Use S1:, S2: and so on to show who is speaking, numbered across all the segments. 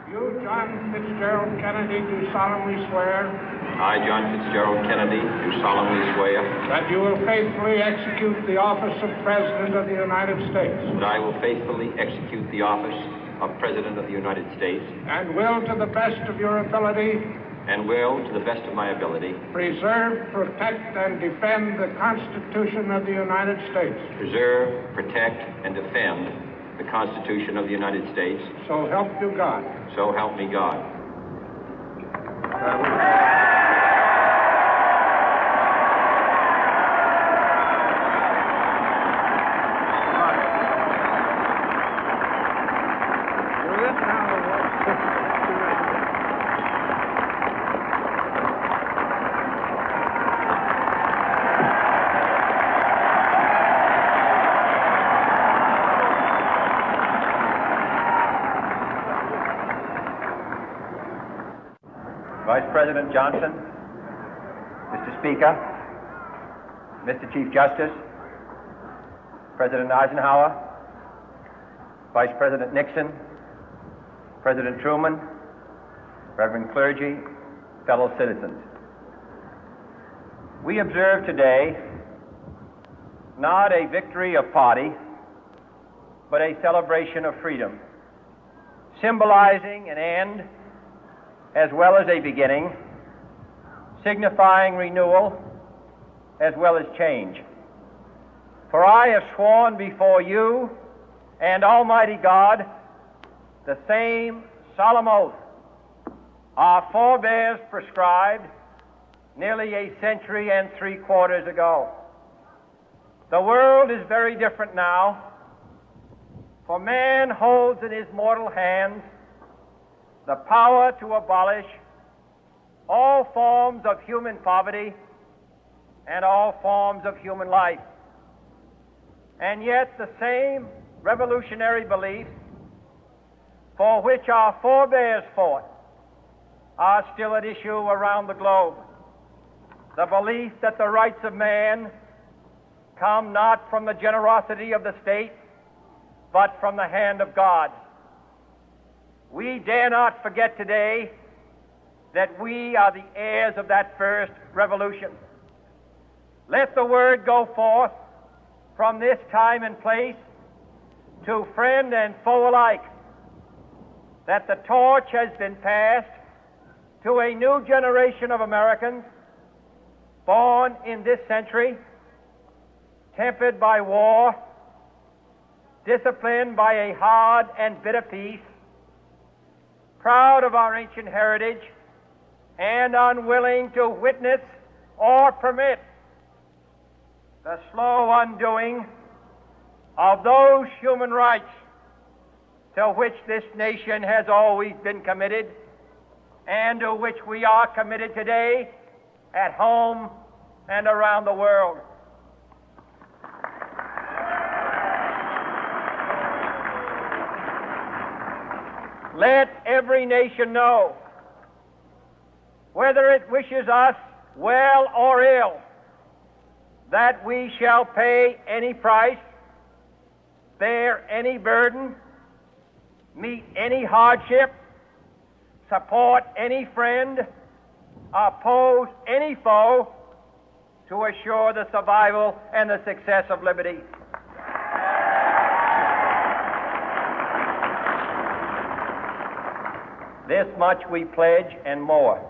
S1: You, John Fitzgerald Kennedy, do solemnly swear.
S2: I, John Fitzgerald Kennedy, do solemnly swear.
S1: That you will faithfully execute the office of President of the United States.
S2: That I will faithfully execute the office of President of the United States.
S1: And will, to the best of your ability.
S2: And will, to the best of my ability.
S1: Preserve, protect, and defend the Constitution of the United States.
S2: Preserve, protect, and defend the Constitution of the United States.
S1: So help you God.
S2: So help me God.
S3: Vice President Johnson, Mr. Speaker, Mr. Chief Justice, President Eisenhower, Vice President Nixon, President Truman, Reverend clergy, fellow citizens. We observe today not a victory of party, but a celebration of freedom, symbolizing an end as well as a beginning, signifying renewal as well as change. For I have sworn before you and Almighty God the same solemn oath our forebears prescribed nearly a century and 3/4 ago. The world is very different now, for man holds in his mortal hands the power to abolish all forms of human poverty and all forms of human life. And yet the same revolutionary beliefs for which our forebears fought are still at issue around the globe. The belief that the rights of man come not from the generosity of the state, but from the hand of God. We dare not forget today that we are the heirs of that first revolution. Let the word go forth from this time and place to friend and foe alike that the torch has been passed to a new generation of Americans born in this century, tempered by war, disciplined by a hard and bitter peace, proud of our ancient heritage, and unwilling to witness or permit the slow undoing of those human rights to which this nation has always been committed and to which we are committed today at home and around the world. Let every nation know, whether it wishes us well or ill, that we shall pay any price, bear any burden, meet any hardship, support any friend, oppose any foe to assure the survival and the success of liberty. This much we pledge and more.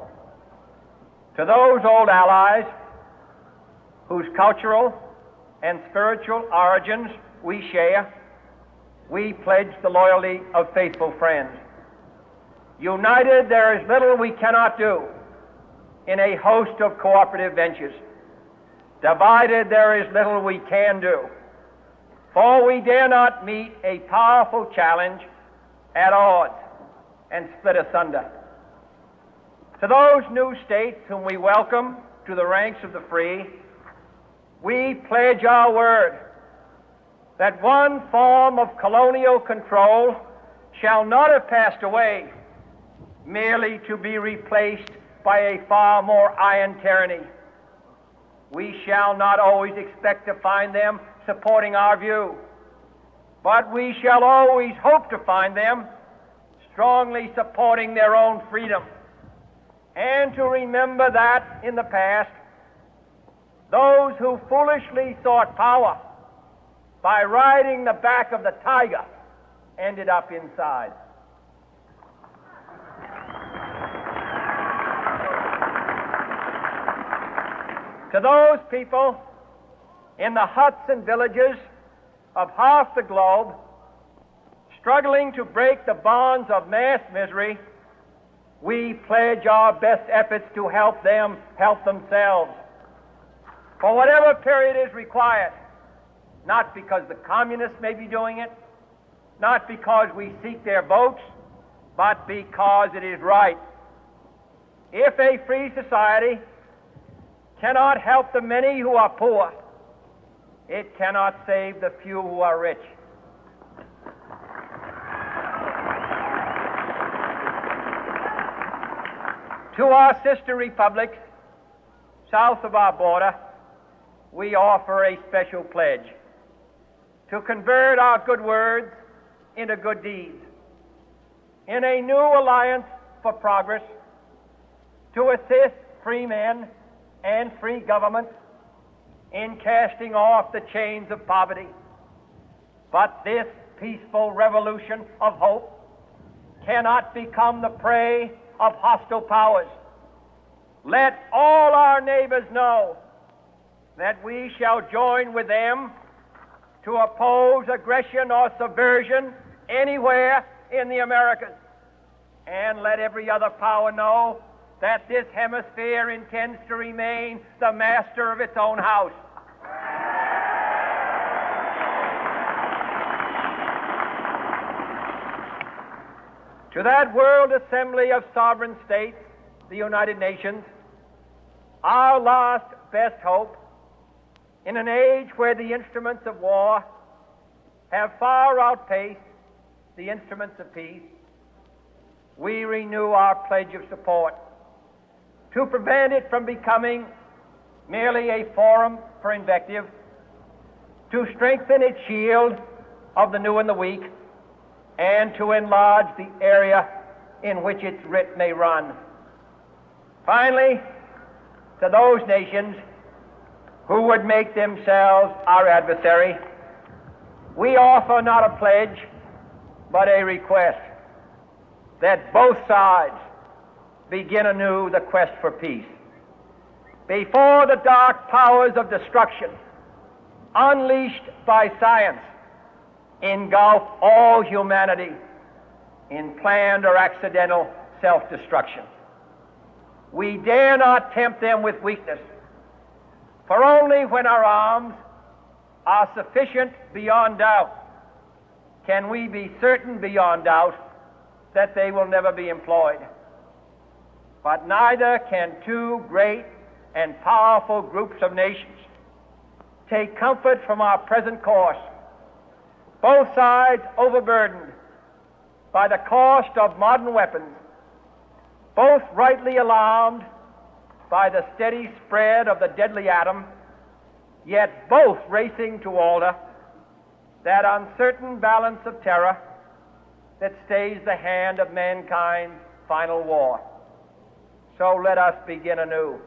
S3: To those old allies whose cultural and spiritual origins we share, we pledge the loyalty of faithful friends. United, there is little we cannot do in a host of cooperative ventures. Divided, there is little we can do, for we dare not meet a powerful challenge at odds and split asunder. To those new states whom we welcome to the ranks of the free, we pledge our word that one form of colonial control shall not have passed away, merely to be replaced by a far more iron tyranny. We shall not always expect to find them supporting our view, but we shall always hope to find them strongly supporting their own freedom, and to remember that in the past, those who foolishly sought power by riding the back of the tiger ended up inside. To those people in the huts and villages of half the globe struggling to break the bonds of mass misery, we pledge our best efforts to help them help themselves for whatever period is required, not because the communists may be doing it, not because we seek their votes, but because it is right. If a free society cannot help the many who are poor, it cannot save the few who are rich. To our sister republics south of our border, we offer a special pledge to convert our good words into good deeds, in a new alliance for progress, to assist free men and free governments in casting off the chains of poverty. But this peaceful revolution of hope cannot become the prey of hostile powers. Let all our neighbors know that we shall join with them to oppose aggression or subversion anywhere in the Americas. And let every other power know that this hemisphere intends to remain the master of its own house. To that World Assembly of Sovereign States, the United Nations, our last best hope, in an age where the instruments of war have far outpaced the instruments of peace, we renew our pledge of support to prevent it from becoming merely a forum for invective, to strengthen its shield of the new and the weak, and to enlarge the area in which its writ may run. Finally, to those nations who would make themselves our adversary, we offer not a pledge, but a request that both sides begin anew the quest for peace. Before the dark powers of destruction, unleashed by science, engulf all humanity in planned or accidental self-destruction, we dare not tempt them with weakness, for only when our arms are sufficient beyond doubt can we be certain beyond doubt that they will never be employed. But neither can two great and powerful groups of nations take comfort from our present course, both sides overburdened by the cost of modern weapons, both rightly alarmed by the steady spread of the deadly atom, yet both racing to alter that uncertain balance of terror that stays the hand of mankind's final war. So let us begin anew,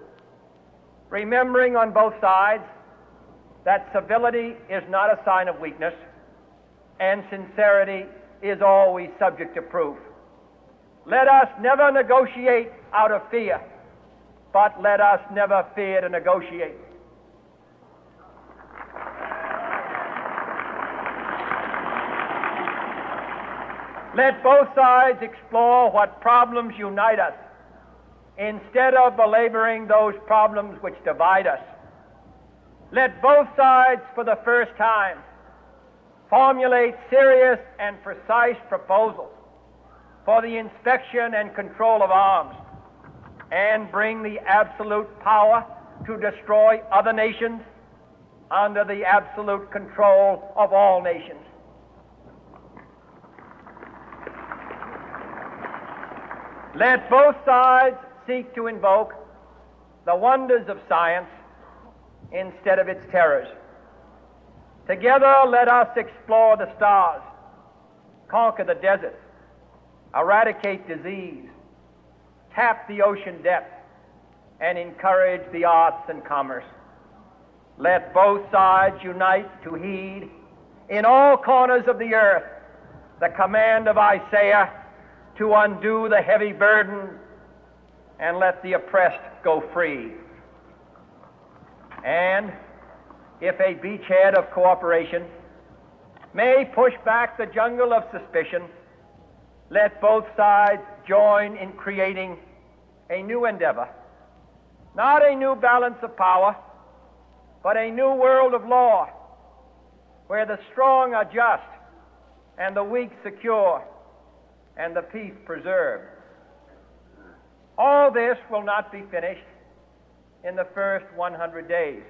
S3: remembering on both sides that civility is not a sign of weakness, and sincerity is always subject to proof. Let us never negotiate out of fear, but let us never fear to negotiate. Let both sides explore what problems unite us, instead of belaboring those problems which divide us. Let both sides, for the first time, formulate serious and precise proposals for the inspection and control of arms, and bring the absolute power to destroy other nations under the absolute control of all nations. Let both sides seek to invoke the wonders of science instead of its terrors. Together, let us explore the stars, conquer the deserts, eradicate disease, tap the ocean depth, and encourage the arts and commerce. Let both sides unite to heed in all corners of the earth the command of Isaiah to undo the heavy burden and let the oppressed go free. And if a beachhead of cooperation may push back the jungle of suspicion, let both sides join in creating a new endeavor, not a new balance of power, but a new world of law, where the strong are just and the weak secure and the peace preserved. All this will not be finished in the first 100 days,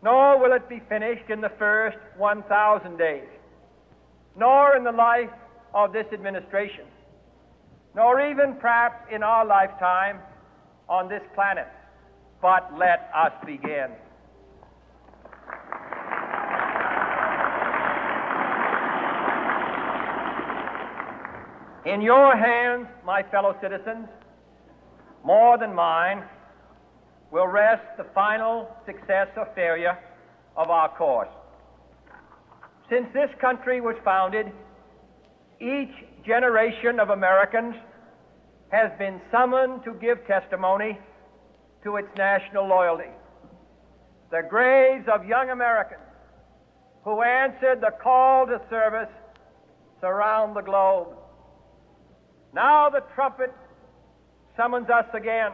S3: nor will it be finished in the first 1,000 days, nor in the life of this administration, nor even perhaps in our lifetime on this planet. But let us begin. In your hands, my fellow citizens, more than mine, will rest the final success or failure of our course. Since this country was founded, each generation of Americans has been summoned to give testimony to its national loyalty. The graves of young Americans who answered the call to service surround the globe. Now the trumpet summons us again,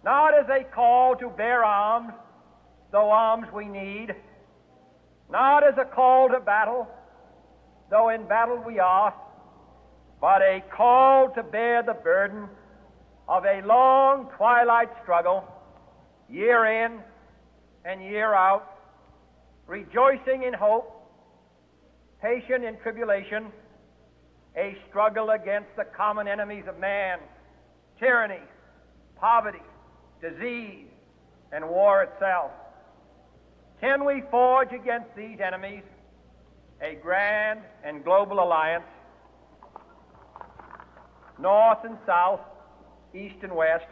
S3: not as a call to bear arms, though arms we need, not as a call to battle, though in battle we are, but a call to bear the burden of a long twilight struggle, year in and year out, rejoicing in hope, patient in tribulation, a struggle against the common enemies of man, tyranny, poverty, disease, and war itself. Can we forge against these enemies a grand and global alliance, north and south, east and west,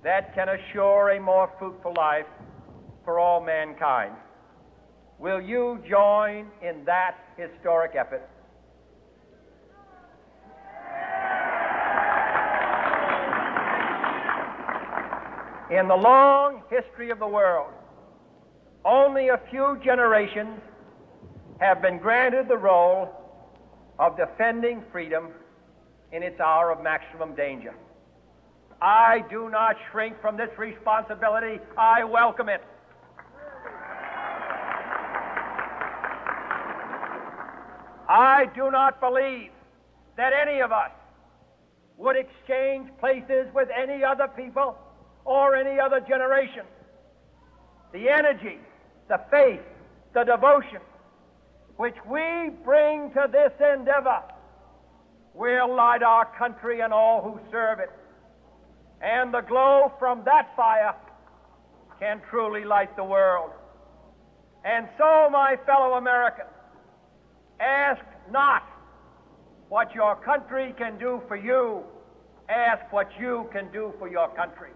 S3: that can assure a more fruitful life for all mankind? Will you join in that historic effort? In the long history of the world, only a few generations have been granted the role of defending freedom in its hour of maximum danger. I do not shrink from this responsibility. I welcome it. I do not believe that any of us would exchange places with any other people or any other generation. The energy, the faith, the devotion which we bring to this endeavor will light our country and all who serve it. And the glow from that fire can truly light the world. And so, my fellow Americans, ask not what your country can do for you, ask what you can do for your country.